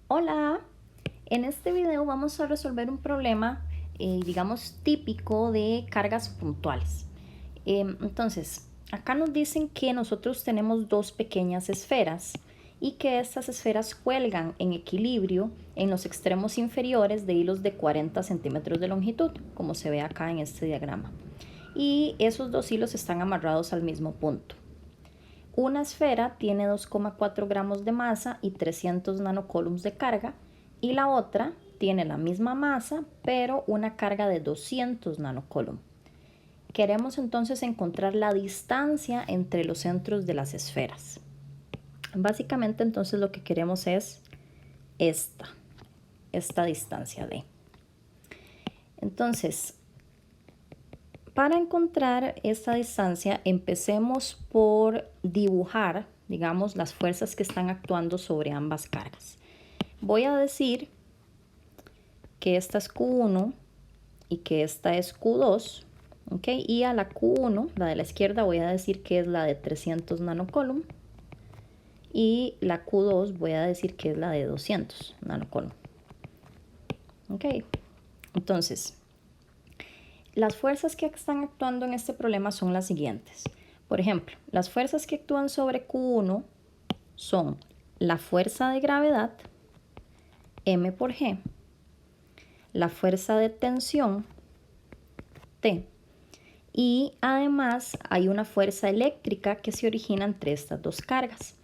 Hola, en este video vamos a resolver un problema, digamos, típico de cargas puntuales. Entonces, acá nos dicen que nosotros tenemos dos pequeñas esferas y que estas esferas cuelgan en equilibrio en los extremos inferiores de hilos de 40 centímetros de longitud, como se ve acá en este diagrama. Y esos dos hilos están amarrados al mismo punto. Una esfera tiene 2,4 gramos de masa y 300 nanocoulombs de carga y la otra tiene la misma masa pero una carga de 200 nanocoulombs. Queremos entonces encontrar la distancia entre los centros de las esferas. Básicamente entonces lo que queremos es esta distancia D. Entonces, para encontrar esta distancia, empecemos por dibujar, digamos, las fuerzas que están actuando sobre ambas cargas. Voy a decir que esta es Q1 y que esta es Q2, ¿ok? Y a la Q1, la de la izquierda, voy a decir que es la de 300 nanocoulombs y la Q2 voy a decir que es la de 200 nanocoulombs, ¿ok? Entonces, las fuerzas que están actuando en este problema son las siguientes. Por ejemplo, las fuerzas que actúan sobre Q1 son la fuerza de gravedad, M por G, la fuerza de tensión, T, y además hay una fuerza eléctrica que se origina entre estas dos cargas.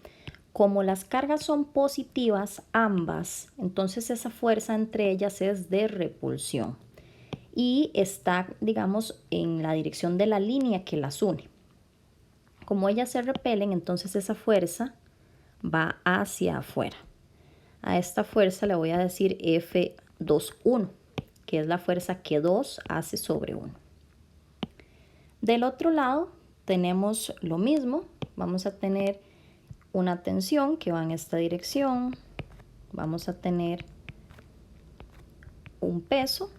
Como las cargas son positivas ambas, entonces esa fuerza entre ellas es de repulsión y está, digamos, en la dirección de la línea que las une. Como ellas se repelen, entonces esa fuerza va hacia afuera. A esta fuerza le voy a decir F21, que es la fuerza que 2 hace sobre 1. Del otro lado tenemos lo mismo. Vamos a tener una tensión que va en esta dirección. Vamos a tener un peso.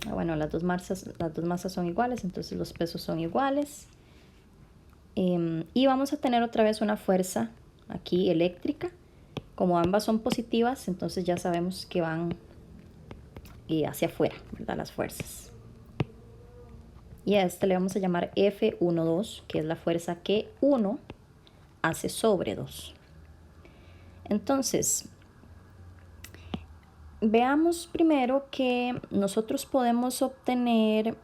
Bueno, las dos masas son iguales, entonces los pesos son iguales. Y vamos a tener otra vez una fuerza aquí eléctrica. Como ambas son positivas, entonces ya sabemos que van hacia afuera, ¿verdad? Las fuerzas. Y a este le vamos a llamar F12, que es la fuerza que 1 hace sobre 2. Entonces, veamos primero que nosotros podemos obtener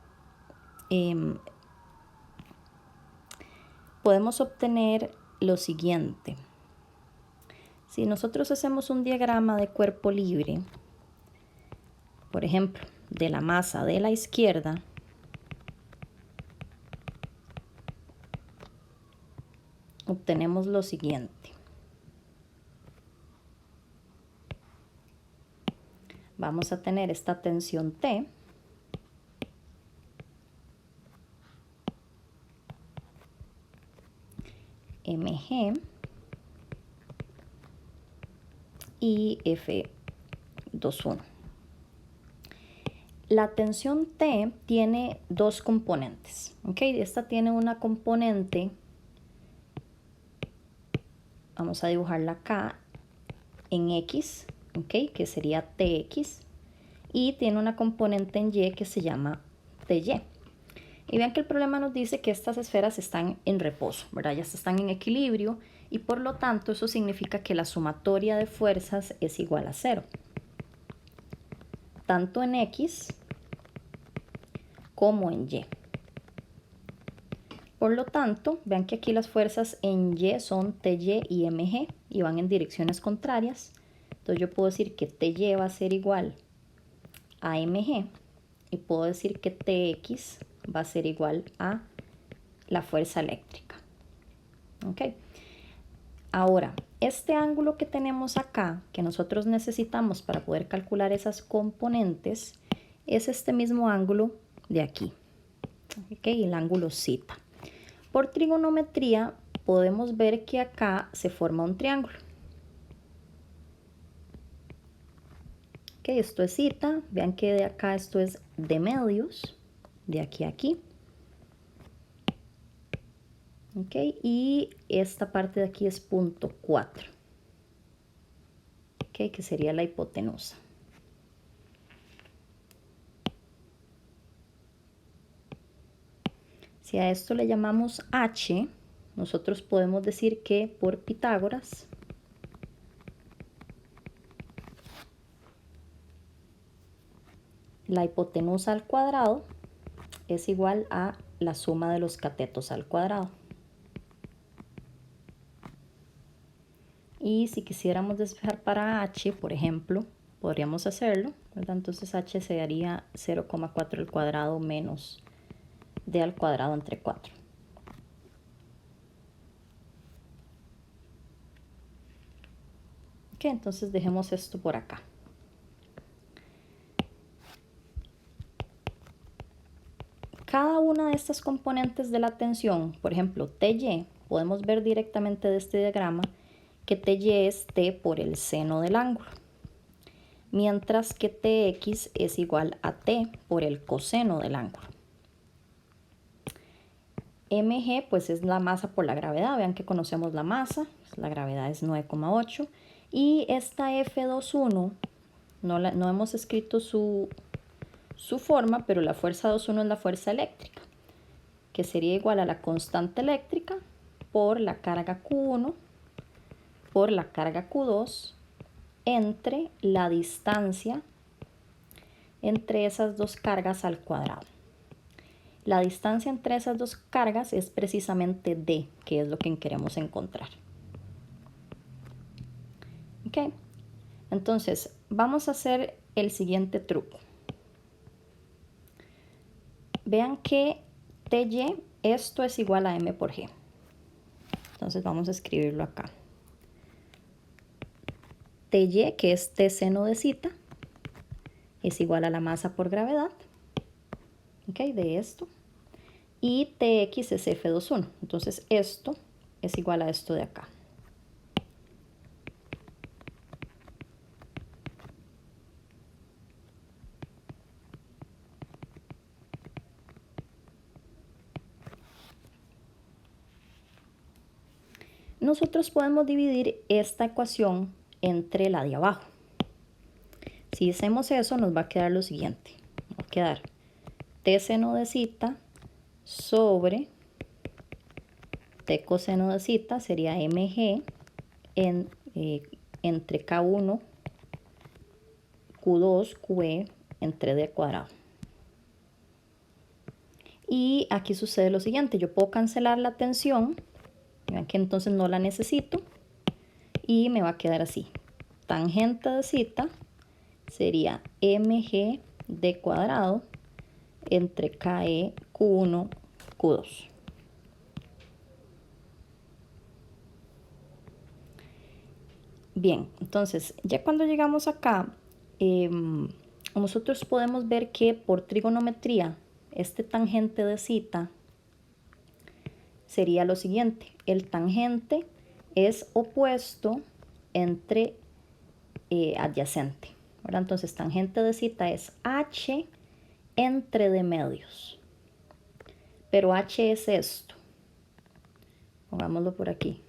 lo siguiente. Si nosotros hacemos un diagrama de cuerpo libre, por ejemplo, de la masa de la izquierda, obtenemos lo siguiente. Vamos a tener esta tensión T, mg y F21. La tensión T tiene dos componentes, ¿ok? Esta tiene una componente, vamos a dibujarla acá, en X, ¿ok? Que sería TX, y tiene una componente en Y que se llama TY. Y vean que el problema nos dice que estas esferas están en reposo, ¿verdad? Ya están en equilibrio y por lo tanto eso significa que la sumatoria de fuerzas es igual a 0. Tanto en X como en Y. Por lo tanto, vean que aquí las fuerzas en Y son TY y MG y van en direcciones contrarias. Entonces yo puedo decir que TY va a ser igual a MG y puedo decir que TX va a ser igual a la fuerza eléctrica. ¿Ok? Ahora, este ángulo que tenemos acá, que nosotros necesitamos para poder calcular esas componentes, es este mismo ángulo de aquí. ¿Ok? El ángulo θ. Por trigonometría podemos ver que acá se forma un triángulo. Ok, esto es θ. Vean que de acá esto es de medios, de aquí a aquí. Ok, y esta parte de aquí es punto 4. ¿ok? Que sería la hipotenusa. Si a esto le llamamos h, nosotros podemos decir que por Pitágoras la hipotenusa al cuadrado es igual a la suma de los catetos al cuadrado. Y si quisiéramos despejar para h, por ejemplo, podríamos hacerlo, ¿verdad? Entonces h se daría 0,4 al cuadrado menos d al cuadrado entre 4. Ok, entonces dejemos esto por acá. Cada una de estas componentes de la tensión, por ejemplo, TY, podemos ver directamente de este diagrama que TY es T por el seno del ángulo, mientras que TX es igual a T por el coseno del ángulo. mg pues es la masa por la gravedad, vean que conocemos la masa, la gravedad es 9,8 y esta F21, no hemos escrito su forma, pero la fuerza 2,1 es la fuerza eléctrica, que sería igual a la constante eléctrica por la carga Q1 por la carga Q2 entre la distancia entre esas dos cargas al cuadrado. La distancia entre esas dos cargas es precisamente D, que es lo que queremos encontrar. Ok, entonces vamos a hacer el siguiente truco. Vean que TY, esto es igual a M por G. Entonces vamos a escribirlo acá. TY, que es T seno de zeta, es igual a la masa por gravedad, ok, de esto. Y TX es F21. Entonces esto es igual a esto de acá. Nosotros podemos dividir esta ecuación entre la de abajo. Si hacemos eso, nos va a quedar lo siguiente. Va a quedar T seno de zeta sobre T coseno de zeta, sería mg entre K1, Q2, QE entre D cuadrado. Y aquí sucede lo siguiente, yo puedo cancelar la tensión, vean que entonces no la necesito, y me va a quedar así. Tangente de zeta sería mg d cuadrado entre KE Q1 Q2. Bien, entonces ya cuando llegamos acá, nosotros podemos ver que por trigonometría este tangente de zeta sería lo siguiente. El tangente es opuesto entre adyacente, ¿verdad? Entonces tangente de zeta es h entre d medios. Pero h es esto. Pongámoslo por aquí.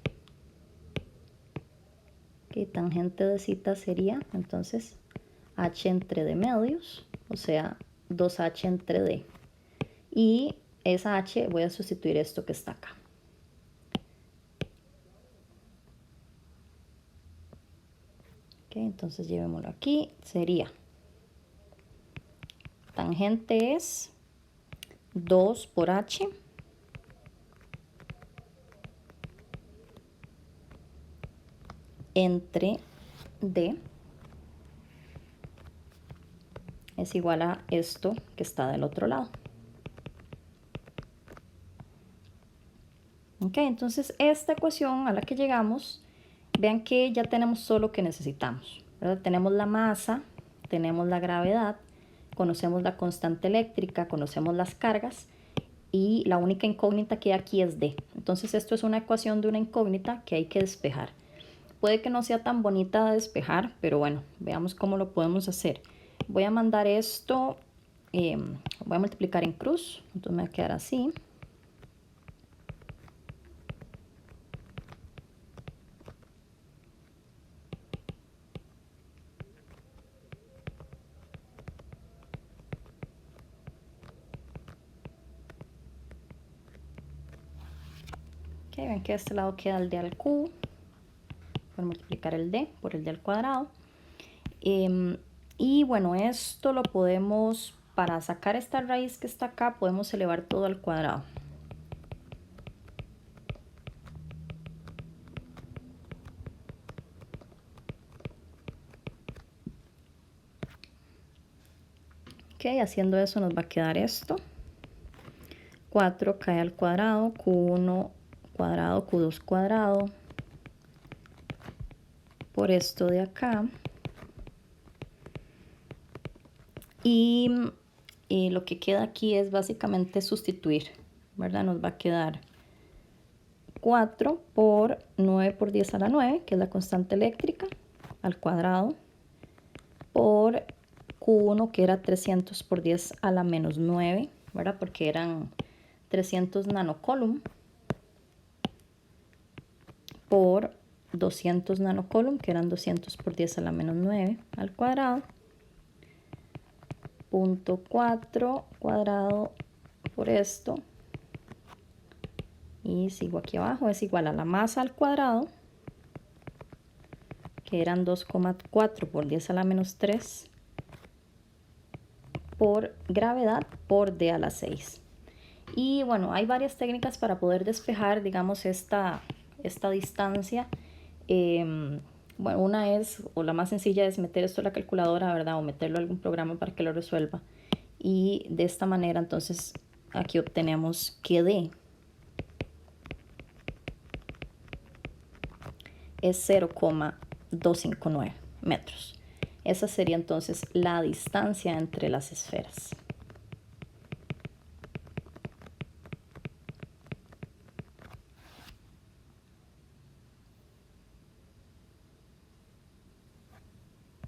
Okay, tangente de zeta sería entonces h entre d medios, o sea 2h entre d. Y esa h voy a sustituir esto que está acá. Okay, entonces llevémoslo aquí, sería tangente es 2 por h entre d es igual a esto que está del otro lado. Ok, entonces esta ecuación a la que llegamos, vean que ya tenemos todo lo que necesitamos, ¿verdad? Tenemos la masa, tenemos la gravedad, conocemos la constante eléctrica, conocemos las cargas y la única incógnita que hay aquí es D. Entonces esto es una ecuación de una incógnita que hay que despejar. Puede que no sea tan bonita de despejar, pero bueno, veamos cómo lo podemos hacer. Voy a mandar esto, voy a multiplicar en cruz, entonces me va a quedar así. Ven que de este lado queda el d al cubo, por multiplicar el d por el d al cuadrado. Y bueno, esto lo podemos, para sacar esta raíz que está acá, podemos elevar todo al cuadrado. Ok, haciendo eso nos va a quedar esto. 4 cae al cuadrado, q1 cuadrado, q2 cuadrado, por esto de acá. Y lo que queda aquí es básicamente sustituir, ¿verdad? Nos va a quedar 4 por 9 por 10 a la 9, que es la constante eléctrica, al cuadrado, por Q1, que era 300 por 10 a la menos 9, ¿verdad? Porque eran 300 nanocoulomb, por 200 nanocoulomb, que eran 200 por 10 a la menos 9, al cuadrado, punto 4 cuadrado por esto, y sigo aquí abajo, es igual a la masa al cuadrado, que eran 2,4 por 10 a la menos 3, por gravedad por d a la 6. Y bueno, hay varias técnicas para poder despejar, digamos, esta distancia. Bueno, una es, o la más sencilla es meter esto en la calculadora, ¿verdad? O meterlo a algún programa para que lo resuelva. Y de esta manera, entonces, aquí obtenemos que d es 0,259 metros. Esa sería entonces la distancia entre las esferas.